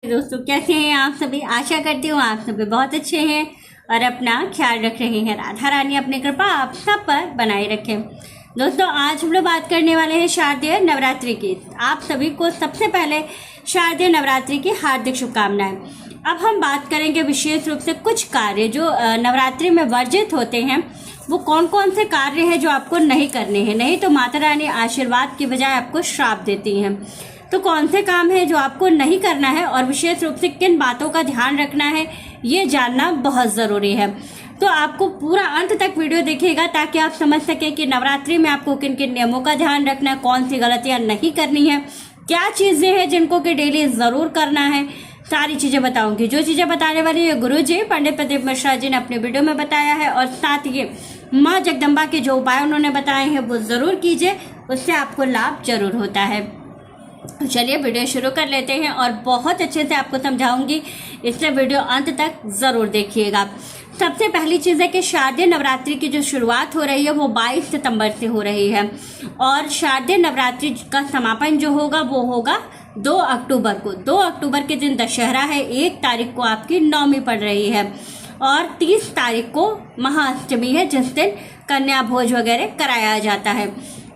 दोस्तों कैसे हैं आप सभी। आशा करती हूँ आप सभी बहुत अच्छे हैं और अपना ख्याल रख रहे हैं। राधा रानी अपनी कृपा आप सब पर बनाए रखें। दोस्तों आज हम लोग बात करने वाले हैं शारदीय नवरात्रि की। आप सभी को सबसे पहले शारदीय नवरात्रि की हार्दिक शुभकामनाएं। अब हम बात करेंगे विशेष रूप से कुछ कार्य जो नवरात्रि में वर्जित होते हैं। वो कौन कौन से कार्य हैं जो आपको नहीं करने हैं, नहीं तो माता रानी आशीर्वाद की बजाय आपको श्राप देती हैं। तो कौन से काम है जो आपको नहीं करना है और विशेष रूप से किन बातों का ध्यान रखना है, ये जानना बहुत ज़रूरी है। तो आपको पूरा अंत तक वीडियो देखिएगा ताकि आप समझ सकें कि नवरात्रि में आपको किन किन नियमों का ध्यान रखना है, कौन सी गलतियां नहीं करनी है, क्या चीज़ें हैं जिनको कि डेली ज़रूर करना है। सारी चीज़ें बताऊंगी। जो चीज़ें बताने वाली है गुरु जी पंडित प्रदीप मिश्रा जी ने अपने वीडियो में बताया है, और साथ ही माँ जगदम्बा के जो उपाय उन्होंने बताए हैं वो ज़रूर कीजिए, उससे आपको लाभ जरूर होता है। तो चलिए वीडियो शुरू कर लेते हैं और बहुत अच्छे से आपको समझाऊंगी, इसलिए वीडियो अंत तक ज़रूर देखिएगा। सबसे पहली चीज़ है कि शारदीय नवरात्रि की जो शुरुआत हो रही है वो 22 सितंबर से हो रही है, और शारदीय नवरात्रि का समापन जो होगा वो होगा 2 अक्टूबर को। 2 अक्टूबर के दिन दशहरा है, 1 तारीख को आपकी नवमी पड़ रही है, और 30 तारीख को महाअष्टमी है जिस दिन कन्या भोज वगैरह कराया जाता है।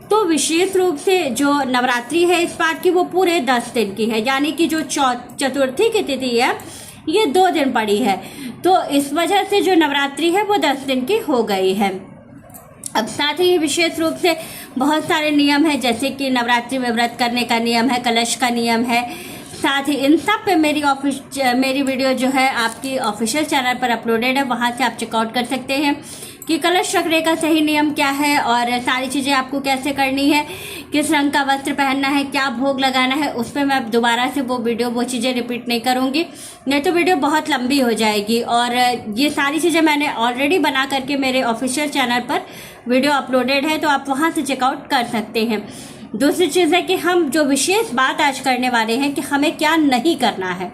तो विशेष रूप से जो नवरात्रि है इस बार की वो पूरे 10 दिन की है, यानी कि जो चतुर्थी की तिथि है ये 2 दिन पड़ी है। तो इस वजह से जो नवरात्रि है वो 10 दिन की हो गई है। अब साथ ही विशेष रूप से बहुत सारे नियम है, जैसे कि नवरात्रि में व्रत करने का नियम है, कलश का नियम है। साथ ही इन सब पे मेरी वीडियो जो है आपकी ऑफिशियल चैनल पर अपलोडेड है, वहाँ से आप चेकआउट कर सकते हैं कि कलश रखने का सही नियम क्या है और सारी चीज़ें आपको कैसे करनी है, किस रंग का वस्त्र पहनना है, क्या भोग लगाना है। उस पर मैं दोबारा से वो चीज़ें रिपीट नहीं करूँगी, नहीं तो वीडियो बहुत लंबी हो जाएगी। और ये सारी चीज़ें मैंने ऑलरेडी बना करके मेरे ऑफिशियल चैनल पर वीडियो अपलोडेड है, तो आप वहाँ से चेकआउट कर सकते हैं। दूसरी चीज़ है कि हम जो विशेष बात आज करने वाले हैं कि हमें क्या नहीं करना है।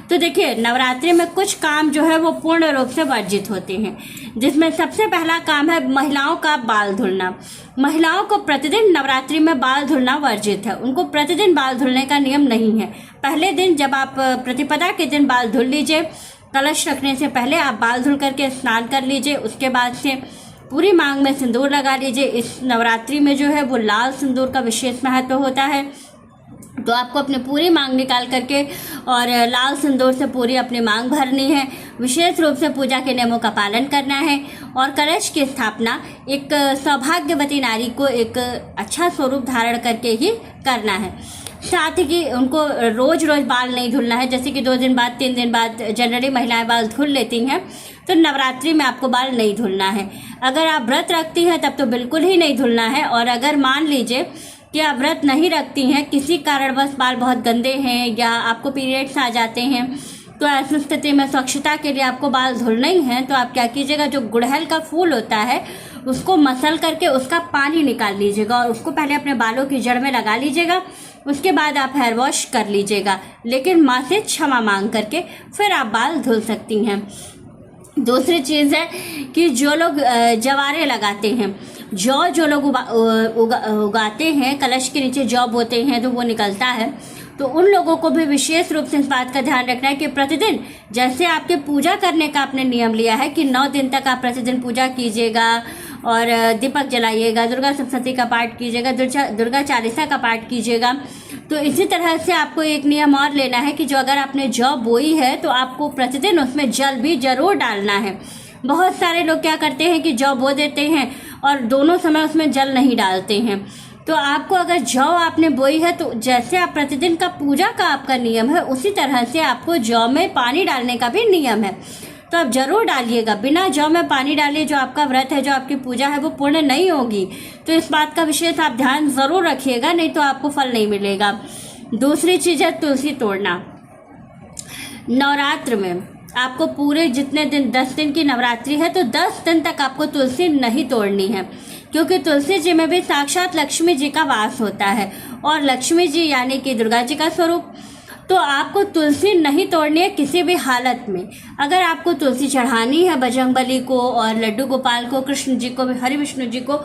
तो देखिए नवरात्रि में कुछ काम जो है वो पूर्ण रूप से वर्जित होते हैं, जिसमें सबसे पहला काम है महिलाओं का बाल धुलना। महिलाओं को प्रतिदिन नवरात्रि में बाल धुलना वर्जित है, उनको प्रतिदिन बाल धुलने का नियम नहीं है। पहले दिन जब आप प्रतिपदा के दिन बाल धुल लीजिए, कलश रखने से पहले आप बाल धुल करके स्नान कर लीजिए, उसके बाद से पूरी मांग में सिंदूर लगा लीजिए। इस नवरात्रि में जो है वो लाल सिंदूर का विशेष महत्व होता है, तो आपको अपनी पूरी मांग निकाल करके और लाल सिंदूर से पूरी अपनी मांग भरनी है। विशेष रूप से पूजा के नियमों का पालन करना है, और कलश की स्थापना एक सौभाग्यवती नारी को एक अच्छा स्वरूप धारण करके ही करना है। साथ ही कि उनको रोज रोज बाल नहीं धुलना है, जैसे कि 2 दिन बाद 3 दिन बाद जनरली महिलाएं बाल धुल लेती हैं, तो नवरात्रि में आपको बाल नहीं धुलना है। अगर आप व्रत रखती हैं तब तो बिल्कुल ही नहीं धुलना है, और अगर मान लीजिए कि आप व्रत नहीं रखती हैं, किसी कारणवश बाल बहुत गंदे हैं या आपको पीरियड्स आ जाते हैं, तो ऐसी स्थिति में स्वच्छता के लिए आपको बाल धुलना ही है, तो आप क्या कीजिएगा, जो गुड़हल का फूल होता है उसको मसल करके उसका पानी निकाल लीजिएगा और उसको पहले अपने बालों की जड़ में लगा लीजिएगा। उसके बाद आप हेयर वॉश कर लीजिएगा, लेकिन माँ से क्षमा मांग करके फिर आप बाल धुल सकती हैं। दूसरी चीज़ है कि जो लोग जवारे लगाते हैं, जो लोग उगाते हैं, कलश के नीचे जौ बोते हैं तो वो निकलता है, तो उन लोगों को भी विशेष रूप से इस बात का ध्यान रखना है कि प्रतिदिन जैसे आपके पूजा करने का आपने नियम लिया है कि 9 दिन तक आप प्रतिदिन पूजा कीजिएगा और दीपक जलाइएगा, दुर्गा सप्तशती का पाठ कीजिएगा, दुर्गा चालीसा का पाठ कीजिएगा, तो इसी तरह से आपको एक नियम और लेना है कि जो अगर आपने जौ बोई है तो आपको प्रतिदिन उसमें जल भी जरूर डालना है। बहुत सारे लोग क्या करते हैं कि जौ बो देते हैं और दोनों समय उसमें जल नहीं डालते हैं। तो आपको अगर जौ आपने बोई है तो जैसे आप प्रतिदिन का पूजा का आपका नियम है, उसी तरह से आपको जौ में पानी डालने का भी नियम है, तो आप जरूर डालिएगा। बिना जौ में पानी डालिए जो आपका व्रत है, जो आपकी पूजा है वो पूर्ण नहीं होगी। तो इस बात का विशेष आप ध्यान जरूर रखिएगा, नहीं तो आपको फल नहीं मिलेगा। दूसरी चीज़ है तुलसी तोड़ना। नवरात्र में आपको पूरे जितने दिन 10 दिन की नवरात्रि है तो 10 दिन तक आपको तुलसी नहीं तोड़नी है, क्योंकि तुलसी जी में भी साक्षात लक्ष्मी जी का वास होता है, और लक्ष्मी जी यानी कि दुर्गा जी का स्वरूप। तो आपको तुलसी नहीं तोड़नी है किसी भी हालत में। अगर आपको तुलसी चढ़ानी है बजरंगबली को और लड्डू गोपाल को, कृष्ण जी को, हरि विष्णु जी को,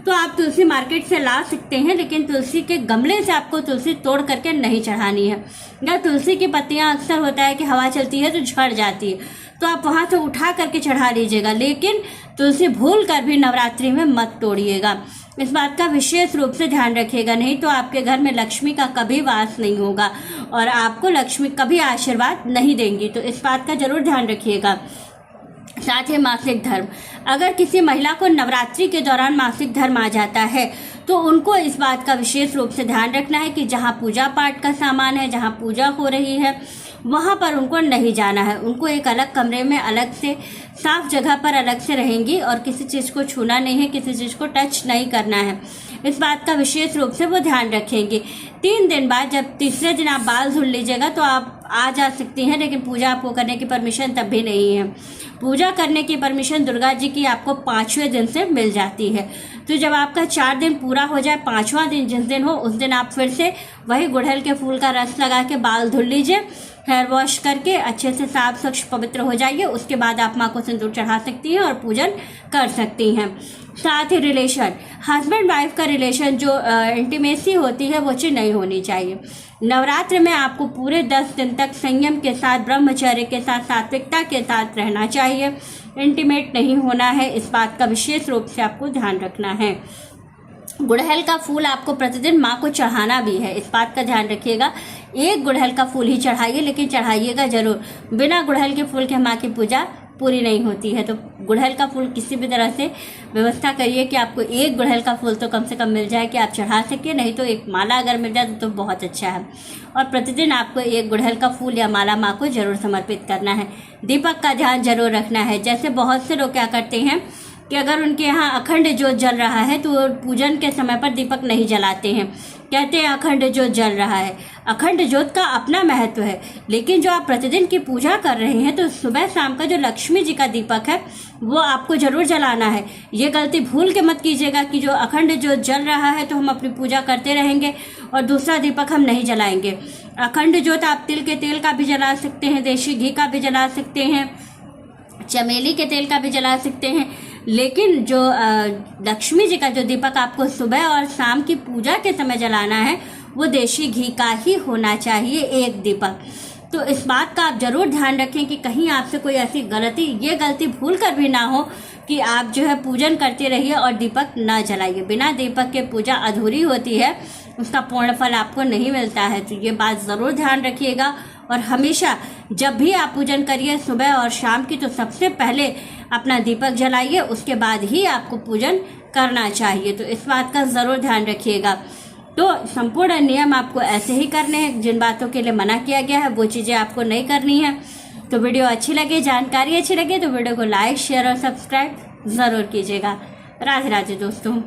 तो आप तुलसी मार्केट से ला सकते हैं, लेकिन तुलसी के गमले से आपको तुलसी तोड़ करके नहीं चढ़ानी है। या तुलसी की पत्तियां अक्सर होता है कि हवा चलती है तो झड़ जाती है, तो आप वहाँ से उठा करके चढ़ा लीजिएगा, लेकिन तुलसी भूल कर भी नवरात्रि में मत तोड़िएगा। इस बात का विशेष रूप से ध्यान रखिएगा, नहीं तो आपके घर में लक्ष्मी का कभी वास नहीं होगा और आपको लक्ष्मी कभी आशीर्वाद नहीं देंगी। तो इस बात का जरूर ध्यान रखिएगा। साथ ही मासिक धर्म, अगर किसी महिला को नवरात्रि के दौरान मासिक धर्म आ जाता है तो उनको इस बात का विशेष रूप से ध्यान रखना है कि जहाँ पूजा पाठ का सामान है, जहाँ पूजा हो रही है, वहाँ पर उनको नहीं जाना है। उनको एक अलग कमरे में अलग से साफ जगह पर अलग से रहेंगी और किसी चीज़ को छूना नहीं है, किसी चीज़ को टच नहीं करना है। इस बात का विशेष रूप से वो ध्यान रखेंगे। 3 दिन बाद जब तीसरे दिन आप बाल धुल लीजिएगा तो आप आ जा सकती हैं, लेकिन पूजा आपको करने की परमिशन तब भी नहीं है। पूजा करने की परमिशन दुर्गा जी की आपको 5वें दिन से मिल जाती है। तो जब आपका 4 दिन पूरा हो जाए, 5वां दिन जिस दिन हो उस दिन आप फिर से वही गुड़हल के फूल का रस लगा के बाल धुल लीजिए। हेयर वॉश करके अच्छे से साफ स्वच्छ पवित्र हो जाइए। उसके बाद आप माँ को सिंदूर चढ़ा सकती हैं और पूजन कर सकती हैं। साथ ही रिलेशन, हस्बैंड वाइफ का रिलेशन जो इंटीमेसी होती है वो चीज़ नहीं होनी चाहिए। नवरात्र में आपको पूरे 10 दिन तक संयम के साथ, ब्रह्मचर्य के साथ, सात्विकता के साथ रहना चाहिए। इंटीमेट नहीं होना है, इस बात का विशेष रूप से आपको ध्यान रखना है। गुड़हल का फूल आपको प्रतिदिन माँ को चढ़ाना भी है, इस बात का ध्यान रखिएगा। एक गुड़हल का फूल ही चढ़ाइए, लेकिन चढ़ाइएगा जरूर। बिना गुड़हल के फूल के माँ की पूजा पूरी नहीं होती है। तो गुड़हल का फूल किसी भी तरह से व्यवस्था करिए कि आपको एक गुड़हल का फूल तो कम से कम मिल जाए कि आप चढ़ा सकें, नहीं तो एक माला अगर मिल जाए तो बहुत अच्छा है। और प्रतिदिन आपको एक गुड़हल का फूल या माला माँ को जरूर समर्पित करना है। दीपक का ध्यान जरूर रखना है। जैसे बहुत से लोग क्या करते हैं कि अगर उनके यहाँ अखंड ज्योत जल रहा है तो वो पूजन के समय पर दीपक नहीं जलाते हैं, कहते हैं अखंड ज्योत जल रहा है। अखंड ज्योत का अपना महत्व है, लेकिन जो आप प्रतिदिन की पूजा कर रहे हैं तो सुबह शाम का जो लक्ष्मी जी का दीपक है वो आपको जरूर जलाना है। ये गलती भूल के मत कीजिएगा कि जो अखंड ज्योत जल रहा है तो हम अपनी पूजा करते रहेंगे और दूसरा दीपक हम नहीं जलाएंगे। अखंड ज्योत आप तिल के तेल का भी जला सकते हैं, देशी घी का भी जला सकते हैं, चमेली के तेल का भी जला सकते हैं, लेकिन जो लक्ष्मी जी का जो दीपक आपको सुबह और शाम की पूजा के समय जलाना है वो देशी घी का ही होना चाहिए, एक दीपक। तो इस बात का आप जरूर ध्यान रखें कि कहीं आपसे कोई ऐसी गलती, ये गलती भूल कर भी ना हो कि आप जो है पूजन करते रहिए और दीपक ना जलाइए। बिना दीपक के पूजा अधूरी होती है, उसका पूर्ण फल आपको नहीं मिलता है। तो ये बात ज़रूर ध्यान रखिएगा। और हमेशा जब भी आप पूजन करिए सुबह और शाम की, तो सबसे पहले अपना दीपक जलाइए, उसके बाद ही आपको पूजन करना चाहिए। तो इस बात का ज़रूर ध्यान रखिएगा। तो संपूर्ण नियम आपको ऐसे ही करने हैं। जिन बातों के लिए मना किया गया है वो चीज़ें आपको नहीं करनी है। तो वीडियो अच्छी लगे, जानकारी अच्छी लगे तो वीडियो को लाइक, शेयर और सब्सक्राइब ज़रूर कीजिएगा। राधे राधे दोस्तों।